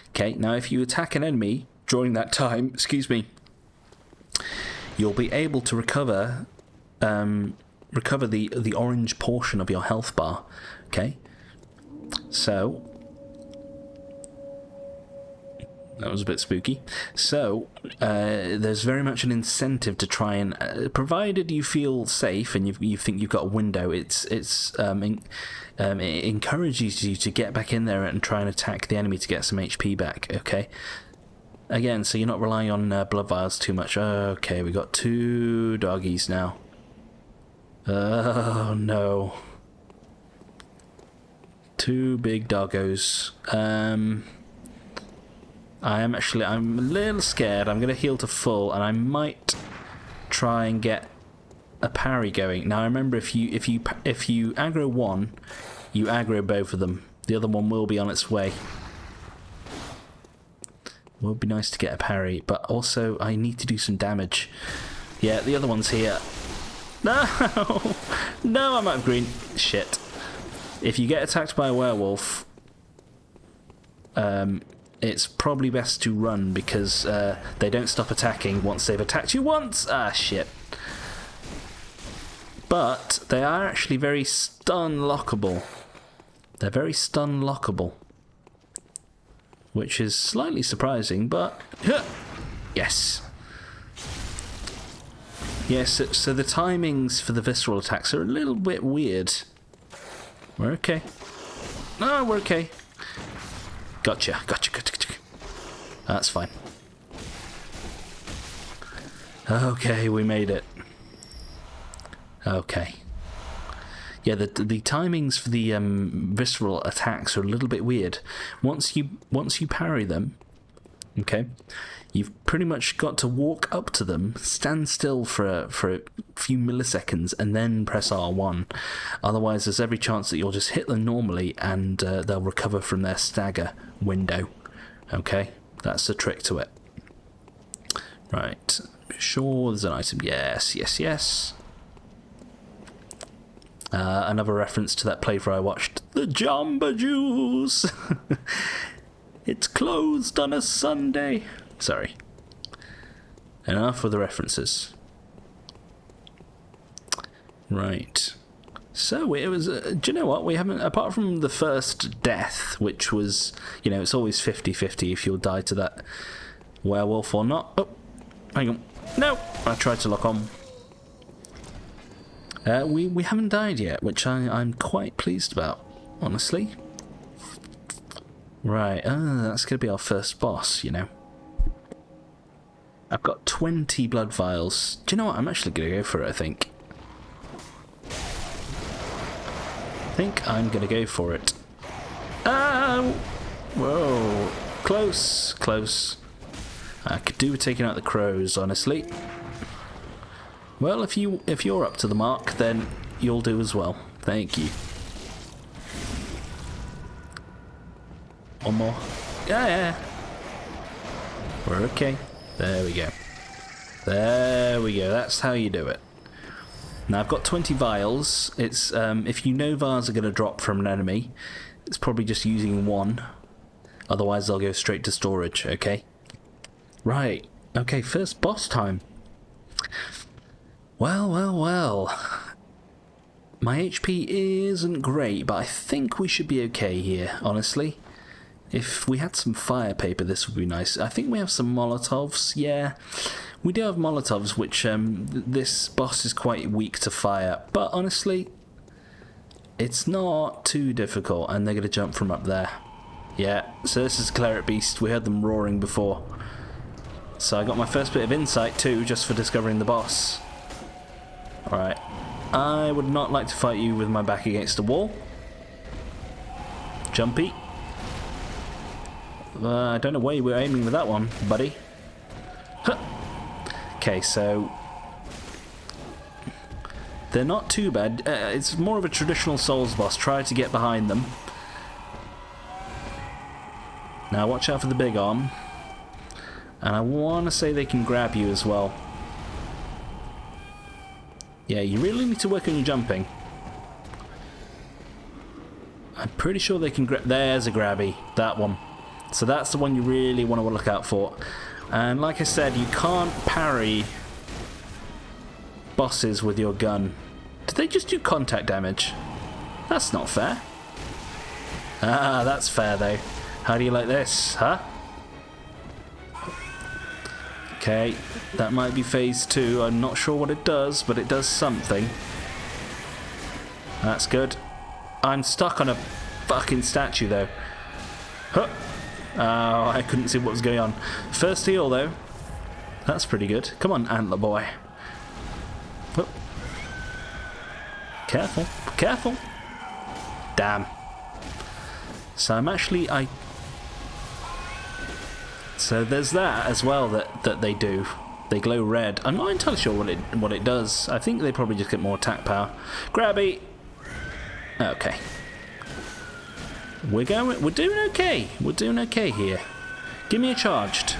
Okay, now if you attack an enemy during that time, you'll be able to recover the orange portion of your health bar. Okay, so that was a bit spooky. So there's very much an incentive to try and, provided you feel safe and you think you've got a window, it encourages you to get back in there and try and attack the enemy to get some HP back. Okay. Again, so you're not relying on blood vials too much. Okay, we got 2 doggies now. Oh no. 2 big doggos. I'm a little scared. I'm going to heal to full, and I might try and get a parry going. Now remember, if you aggro one, you aggro both of them. The other one will be on its way. Would be nice to get a parry, but also I need to do some damage. Yeah, the other one's here. No! No, I'm out of green. Shit. If you get attacked by a werewolf, it's probably best to run, because they don't stop attacking once they've attacked you once. Ah, shit. But they are actually very stun-lockable. They're very stun-lockable. Which is slightly surprising, but... Yes. Yes, so the timings for the visceral attacks are a little bit weird. We're okay. No, we're okay. Gotcha. That's fine. Okay, we made it. Okay. Yeah, the timings for the visceral attacks are a little bit weird. Once you parry them, okay, you've pretty much got to walk up to them, stand still for a few milliseconds, and then press R1. Otherwise, there's every chance that you'll just hit them normally, and they'll recover from their stagger window. Okay, that's the trick to it. Right, sure, there's an item. Yes. Another reference to that playthrough I watched, the Jamba Juice. It's closed on a Sunday. Sorry. Enough with the references. Right. So it was. Do you know what? We haven't, apart from the first death, which was, it's always 50-50 if you'll die to that werewolf or not. Oh, hang on. No, I tried to lock on. We haven't died yet, which I'm quite pleased about, honestly. Right, that's going to be our first boss, I've got 20 blood vials. Do you know what? I'm actually going to go for it, I think. I'm going to go for it. Oh! Whoa. Close. Close. I could do with taking out the crows, honestly. Well, if you're up to the mark, then you'll do as well. Thank you. One more. Yeah. We're okay. There we go. There we go. That's how you do it. Now I've got 20 vials. It's if you know vials are going to drop from an enemy, it's probably just using one. Otherwise they'll go straight to storage, okay? Right. Okay, first boss time. Well. My HP isn't great, but I think we should be okay here, honestly. If we had some fire paper, this would be nice. I think we have some Molotovs, yeah. We do have Molotovs, which this boss is quite weak to fire. But honestly, it's not too difficult, and they're going to jump from up there. Yeah, so this is Cleric Beast. We heard them roaring before. So I got my first bit of insight too, just for discovering the boss. Alright. I would not like to fight you with my back against a wall. Jumpy. I don't know where you were aiming with that one, buddy. Huh. Okay, so they're not too bad. It's more of a traditional Souls boss. Try to get behind them. Now watch out for the big arm. And I want to say they can grab you as well. Yeah, you really need to work on your jumping. I'm pretty sure they can grab... There's a grabby. That one. So that's the one you really want to look out for. And like I said, you can't parry bosses with your gun. Did they just do contact damage? That's not fair. Ah, that's fair though. How do you like this, huh? Okay, that might be phase 2. I'm not sure what it does, but it does something. That's good. I'm stuck on a fucking statue though. Huh. Oh, I couldn't see what was going on. First heal, though. That's pretty good. Come on, Antler Boy. Whoop. Careful. Careful. Damn. So I'm actually... So there's that as well that they do. They glow red. I'm not entirely sure what it does. I think they probably just get more attack power. Grabby! Okay. We're doing okay. We're doing okay here. Give me a charged.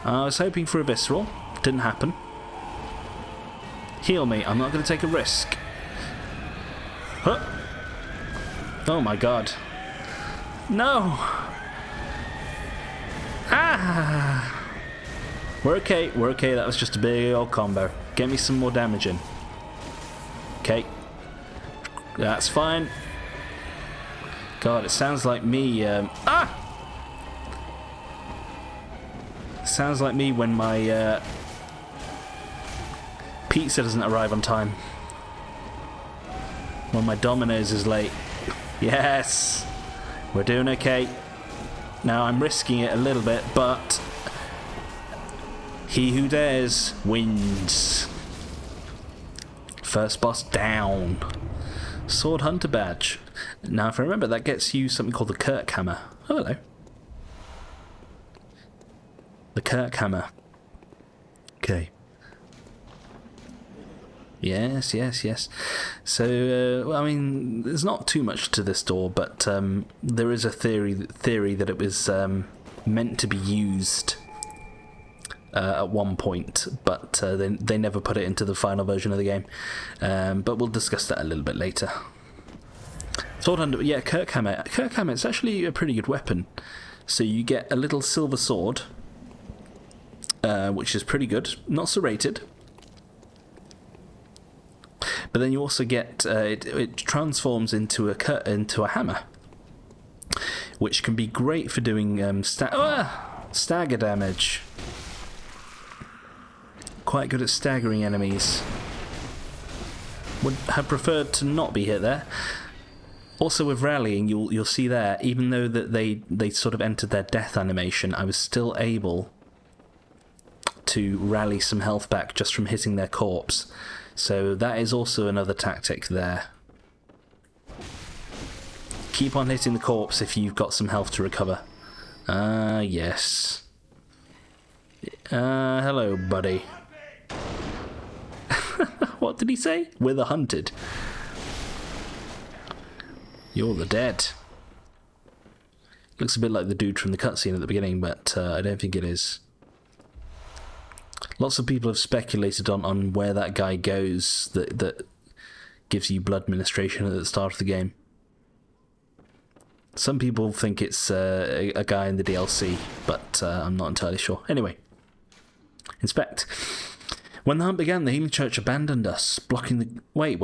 I was hoping for a visceral. Didn't happen. Heal me. I'm not going to take a risk. Huh. Oh my god. No. Ah. We're okay. We're okay. That was just a big old combo. Get me some more damage in. Okay. That's fine. God, it sounds like me, Sounds like me when my, pizza doesn't arrive on time. When my Domino's is late. Yes! We're doing okay. Now, I'm risking it a little bit, but... he who dares wins. First boss down. Sword Hunter badge. Now, if I remember, that gets you something called the Kirk Hammer. Oh, hello. The Kirk Hammer. Okay. Yes. So, well, I mean, there's not too much to this door, but there is a theory that it was meant to be used at one point, but they never put it into the final version of the game. But we'll discuss that a little bit later. Sword Hunter, yeah, Kirk Hammer. Kirk Hammer, it's actually a pretty good weapon. So you get a little silver sword, which is pretty good, not serrated. But then you also get it transforms into a hammer, which can be great for doing stagger damage. Quite good at staggering enemies. Would have preferred to not be hit there. Also with rallying, you'll see there, even though that they sort of entered their death animation, I was still able to rally some health back just from hitting their corpse. So that is also another tactic there. Keep on hitting the corpse if you've got some health to recover. Yes. Hello, buddy. What did he say? We're the hunted. You're the dead. Looks a bit like the dude from the cutscene at the beginning, but I don't think it is. Lots of people have speculated on where that guy goes that gives you blood ministration at the start of the game. Some people think it's a guy in the DLC, but I'm not entirely sure. Anyway, inspect. When the hunt began, the Healing Church abandoned us, blocking the... Wait.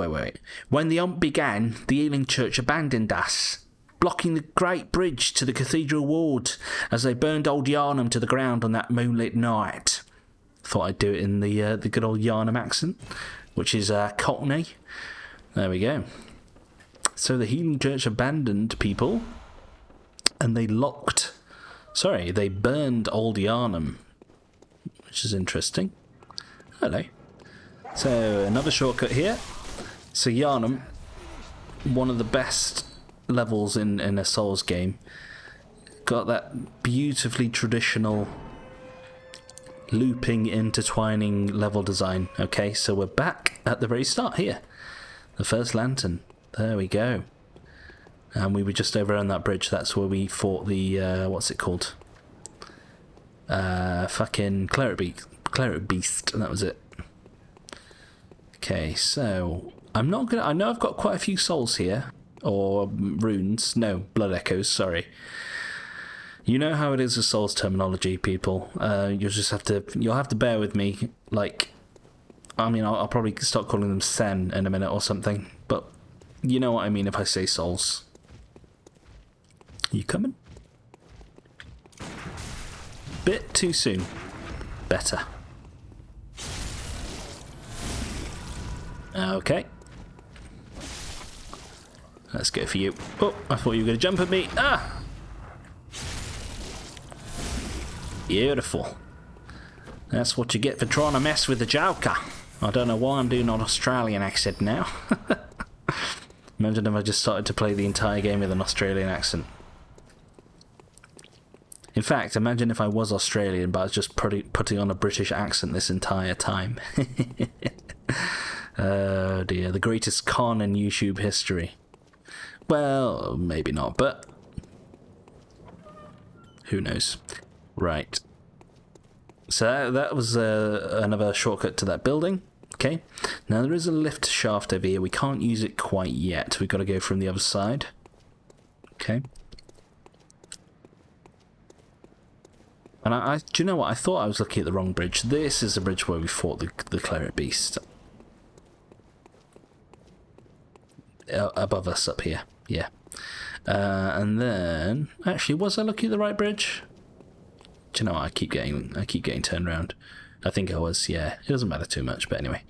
When the hunt began, the Healing Church abandoned us, blocking the great bridge to the cathedral ward as they burned old Yharnam to the ground on that moonlit night. Thought I'd do it in the good old Yharnam accent, which is Cockney. There we go. So the Healing Church abandoned people, and they they burned old Yharnam, which is interesting. Hello. So another shortcut here. So Yharnam, one of the best levels in a Souls game, got that beautifully traditional looping, intertwining level design. Okay, so we're back at the very start here. The first lantern. There we go. And we were just over on that bridge. That's where we fought the what's it called? Fucking cleric beast, and that was it. Okay, so I know I've got quite a few souls here, or runes. No, blood echoes. Sorry. You know how it is with souls terminology, people. You'll have to bear with me. Like, I mean, I'll probably start calling them sen in a minute or something, but you know what I mean if I say souls. You coming? Bit too soon. Better. Okay. Let's go for you. Oh, I thought you were going to jump at me. Ah! Beautiful. That's what you get for trying to mess with the Joker. I don't know why I'm doing an Australian accent now. Imagine if I just started to play the entire game with an Australian accent. In fact, imagine if I was Australian, but I was just putting on a British accent this entire time. Oh dear, the greatest con in YouTube history. Well, maybe not, but who knows. Right. So that was another shortcut to that building. Okay. Now there is a lift shaft over here. We can't use it quite yet. We've got to go from the other side. Okay. And do you know what? I thought I was looking at the wrong bridge. This is the bridge where we fought the cleric beast. Above us up here. Yeah. And then... Actually, was I looking at the right bridge? Do you know what? I keep getting turned around. I think I was, yeah. It doesn't matter too much, but anyway.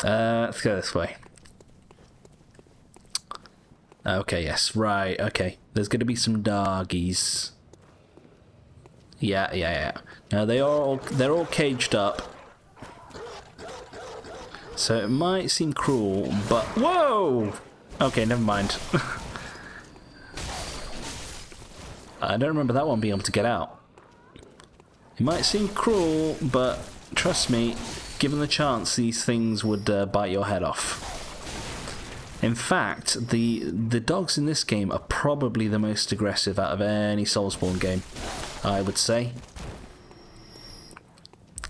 Let's go this way. Okay, yes. Right, okay. There's going to be some doggies. Yeah. Now they're all caged up. So it might seem cruel, but whoa! Okay, never mind. I don't remember that one being able to get out. It might seem cruel, but trust me, given the chance, these things would bite your head off. In fact, the dogs in this game are probably the most aggressive out of any Soulsborne game, I would say.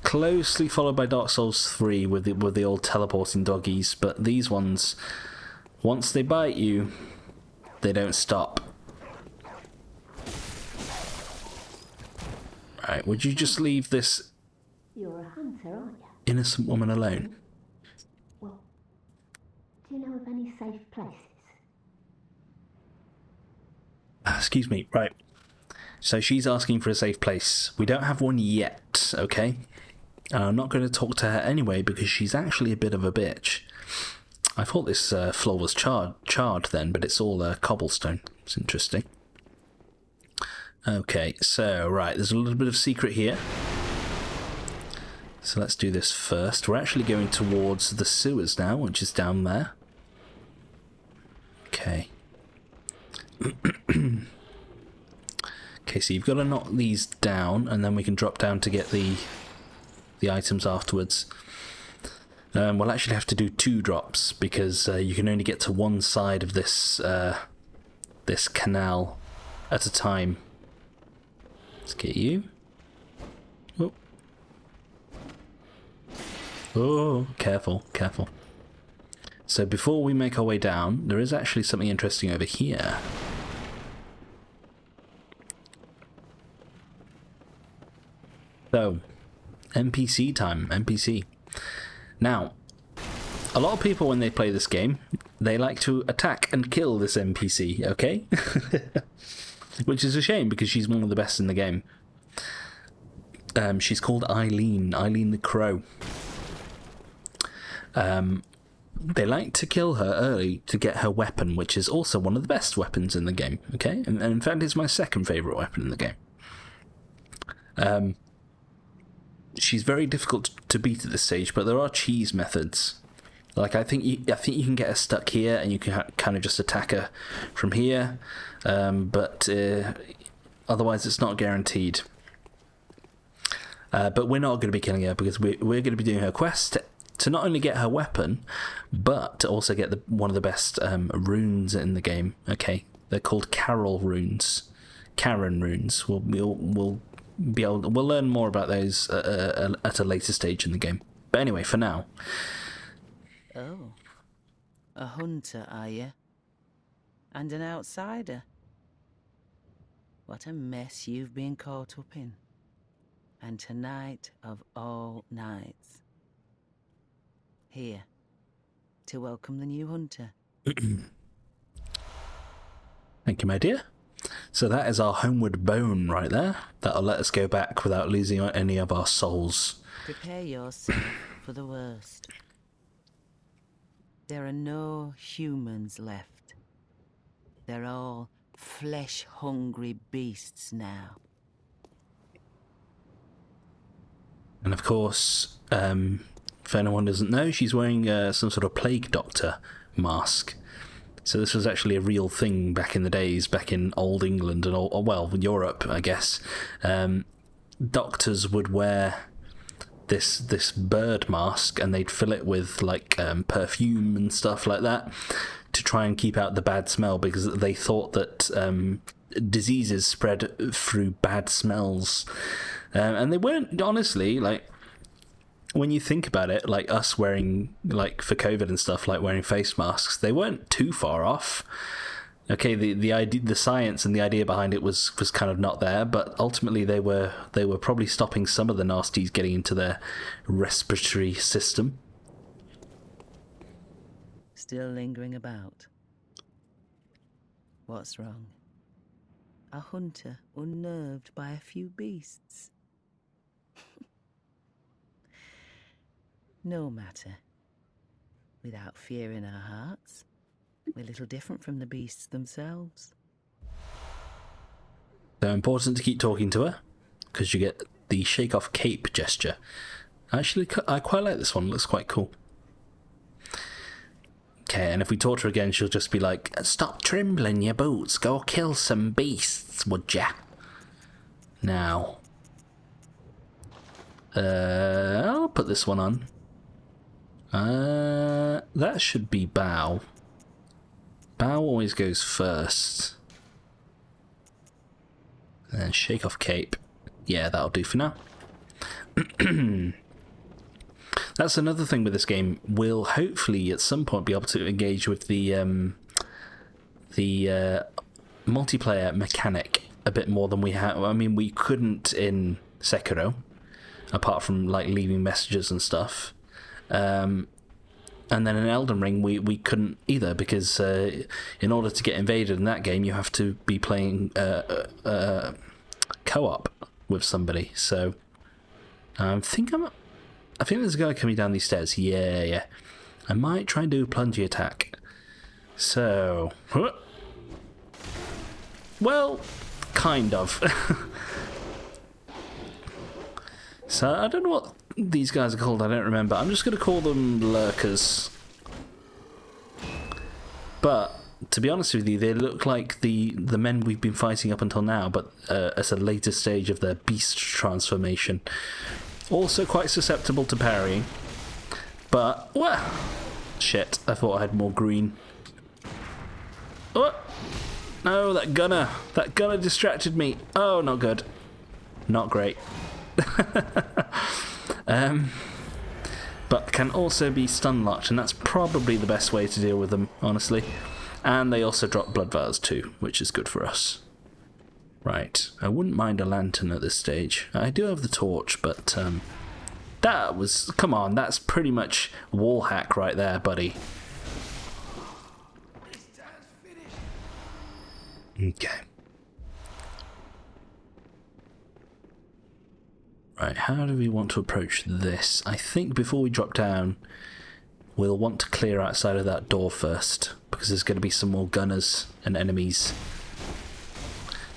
Closely followed by Dark Souls 3 with the old teleporting doggies, but these ones, once they bite you, they don't stop. Right, would you just leave this You're a hunter, aren't you? innocent woman alone? Well, do you know of any safe places? Excuse me, right. So she's asking for a safe place. We don't have one yet, okay? I'm not going to talk to her anyway because she's actually a bit of a bitch. I thought this floor was charred then, but it's all cobblestone. It's interesting. Okay, so, right, there's a little bit of secret here. So let's do this first. We're actually going towards the sewers now, which is down there. Okay. Okay, so you've got to knock these down, and then we can drop down to get the items afterwards. We'll actually have to do 2 drops, because you can only get to one side of this this canal at a time. Let's get you. Oh. Oh, careful, careful. So before we make our way down, there is actually something interesting over here. So, NPC time, NPC. Now, a lot of people when they play this game, they like to attack and kill this NPC, okay? Which is a shame, because she's one of the best in the game. She's called Eileen the Crow. They like to kill her early to get her weapon, which is also one of the best weapons in the game, okay? And in fact, it's my second favourite weapon in the game. She's very difficult to beat at this stage, but there are cheese methods. Like I think you can get her stuck here, and you can kind of just attack her from here, but otherwise it's not guaranteed. But we're not going to be killing her, because we're going to be doing her quest to not only get her weapon, but to also get one of the best runes in the game. Okay, they're called Karen runes. We'll learn more about those at a later stage in the game. But anyway, for now. Oh, a hunter, are you? And an outsider? What a mess you've been caught up in. And tonight of all nights. Here, to welcome the new hunter. Thank you, my dear. So that is our homeward bone right there. That'll let us go back without losing any of our souls. Prepare yourself for the worst. There are no humans left. They're all flesh-hungry beasts now. And of course, if anyone doesn't know, she's wearing some sort of plague doctor mask. So this was actually a real thing back in the days, back in old England and Europe, I guess. Doctors would wear this bird mask, and they'd fill it with like perfume and stuff like that to try and keep out the bad smell, because they thought that diseases spread through bad smells. And they weren't, honestly, like, when you think about it, like us wearing, like for COVID and stuff, like wearing face masks, they weren't too far off. Okay, the idea, the science and the idea behind it was kind of not there, but ultimately they were probably stopping some of the nasties getting into their respiratory system. Still lingering about. What's wrong? A hunter unnerved by a few beasts. No matter. Without fear in our hearts, we're little different from the beasts themselves. So important to keep talking to her, because you get the shake off cape gesture. Actually, I quite like this one. It looks quite cool. Okay, and if we talk to her again, she'll just be like, "Stop trembling your boots. Go kill some beasts, would ya?" Now, I'll put this one on. That should be bow. Bow always goes first. And then shake off cape. Yeah, that'll do for now. That's another thing with this game. We'll hopefully at some point be able to engage with the multiplayer mechanic a bit more than we have. I mean, we couldn't in Sekiro, apart from like leaving messages and stuff. And then in Elden Ring, we couldn't either, because in order to get invaded in that game, you have to be playing co-op with somebody. So I think there's a guy coming down these stairs. Yeah. I might try and do a plungy attack. So, well, kind of. So I don't know what these guys are called, I don't remember. I'm just going to call them lurkers. But to be honest with you, they look like the men we've been fighting up until now, but at a later stage of their beast transformation. Also quite susceptible to parrying. But, well, shit, I thought I had more green. Oh! No, that gunner distracted me. Oh, not good. Not great. But can also be stun locked, and that's probably the best way to deal with them, honestly. And they also drop blood vials too, which is good for us. Right, I wouldn't mind a lantern at this stage. I do have the torch, but that was... Come on, that's pretty much wall hack right there, buddy. Okay. Right, how do we want to approach this? I think before we drop down, we'll want to clear outside of that door first, because there's going to be some more gunners and enemies.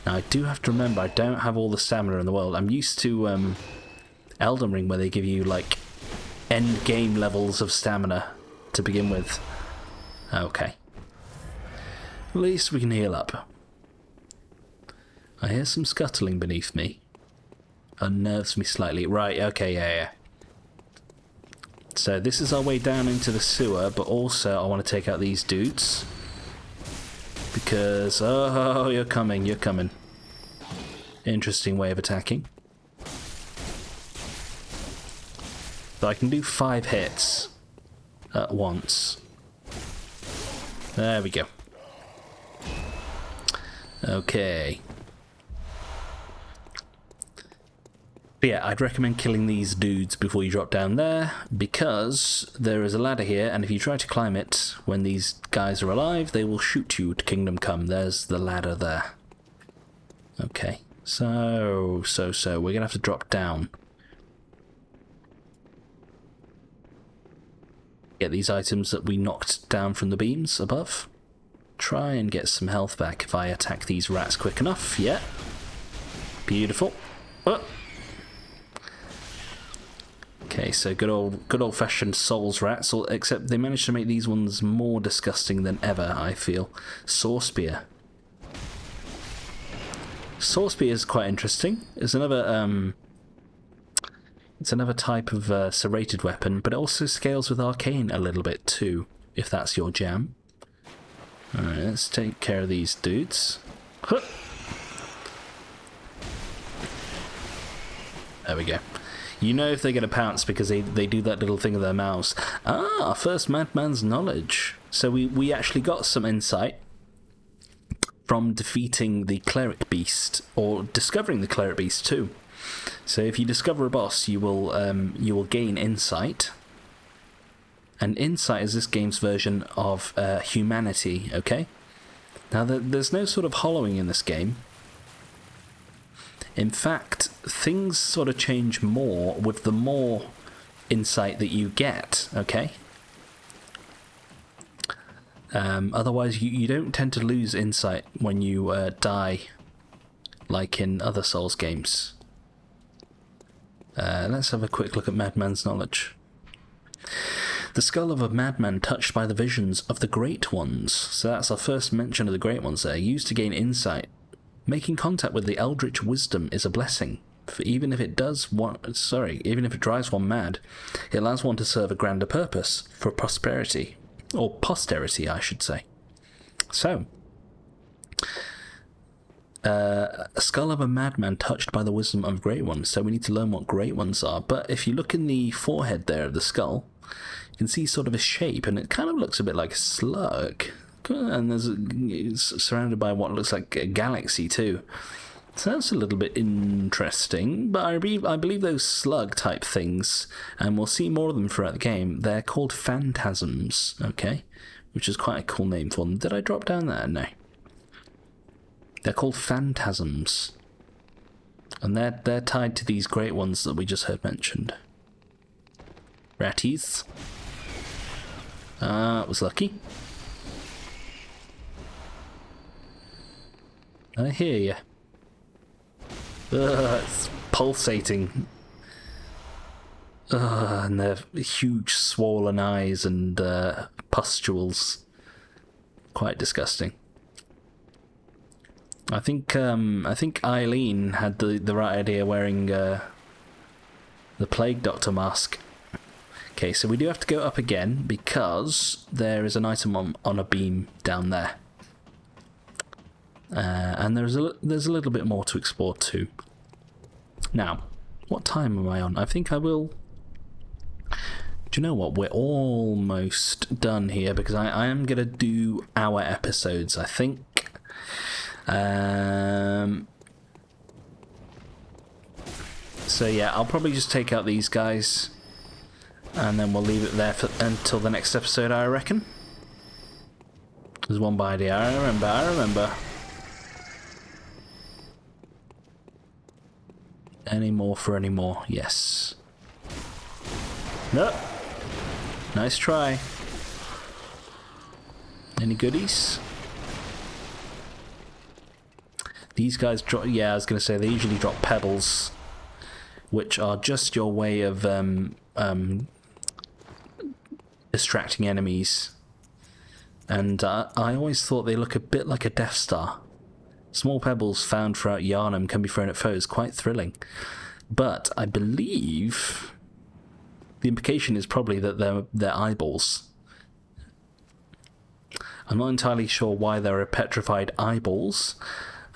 Now, I do have to remember, I don't have all the stamina in the world. I'm used to Elden Ring, where they give you, like, end game levels of stamina to begin with. Okay. At least we can heal up. I hear some scuttling beneath me. Unnerves me slightly. Right, okay, yeah. So this is our way down into the sewer, but also I want to take out these dudes. Because, oh, you're coming. Interesting way of attacking. So I can do 5 hits at once. There we go. Okay. But yeah, I'd recommend killing these dudes before you drop down there, because there is a ladder here, and if you try to climb it when these guys are alive, they will shoot you to Kingdom Come. There's the ladder there. Okay, so, we're gonna have to drop down. Get these items that we knocked down from the beams above. Try and get some health back if I attack these rats quick enough. Yeah. Beautiful. Oh. Okay, so good old-fashioned Souls rats, except they managed to make these ones more disgusting than ever, I feel. Saw Spear. Saw Spear is quite interesting. It's another type of serrated weapon, but it also scales with arcane a little bit too, if that's your jam. Alright, let's take care of these dudes. Huh. There we go. You know if they're going to pounce because they do that little thing with their mouths. Ah, first Madman's knowledge. So we actually got some insight from defeating the cleric beast, or discovering the cleric beast too. So if you discover a boss, you will gain insight. And insight is this game's version of humanity. Okay. Now there's no sort of hollowing in this game. In fact, things sort of change more with the more insight that you get, okay? Otherwise, you don't tend to lose insight when you die, like in other Souls games. Let's have a quick look at Madman's knowledge. The skull of a madman touched by the visions of the Great Ones. So that's our first mention of the Great Ones there. Used to gain insight. Making contact with the eldritch wisdom is a blessing, for even if it drives one mad, it allows one to serve a grander purpose, for prosperity, or posterity, I should say. So, a skull of a madman touched by the wisdom of Great Ones, so we need to learn what Great Ones are, but if you look in the forehead there of the skull, you can see sort of a shape, and it kind of looks a bit like a slug. And it's surrounded by what looks like a galaxy too. So that's a little bit interesting, but I believe those slug type things, and we'll see more of them throughout the game, they're called phantasms, okay? Which is quite a cool name for them. Did I drop down there? No. They're called phantasms. And they're tied to these Great Ones that we just heard mentioned. Ratties. It was lucky. I hear you. It's pulsating. And their huge swollen eyes and pustules. Quite disgusting. I think Eileen had the right idea wearing the Plague Doctor mask. Okay, so we do have to go up again because there is an item on a beam down there. And there's a little bit more to explore too. Now, what time am I on? I think I will... Do you know what? We're almost done here because I am going to do hour episodes, I think. So yeah, I'll probably just take out these guys and then we'll leave it there until the next episode, I reckon. There's one by idea. I remember. Any more for any more? Yes. Nope. Nice try. Any goodies? These guys drop... Yeah, I was going to say, they usually drop pebbles, which are just your way of distracting enemies. And I always thought they look a bit like a Death Star. Small pebbles found throughout Yharnam can be thrown at foes, quite thrilling. But I believe the implication is probably that they're eyeballs. I'm not entirely sure why there are petrified eyeballs.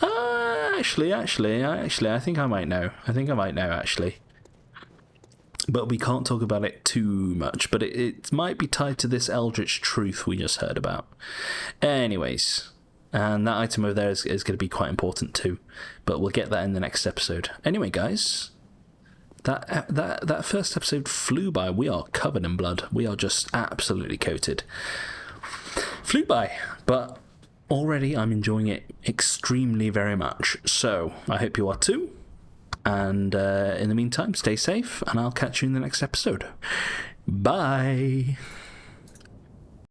Actually, I think I might know. Actually. But we can't talk about it too much. But it might be tied to this eldritch truth we just heard about. Anyways, and that item over there is going to be quite important too. But we'll get that in the next episode. Anyway, guys, that first episode flew by. We are covered in blood. We are just absolutely coated. Flew by, but already I'm enjoying it extremely very much. So I hope you are too. And in the meantime, stay safe, and I'll catch you in the next episode. Bye.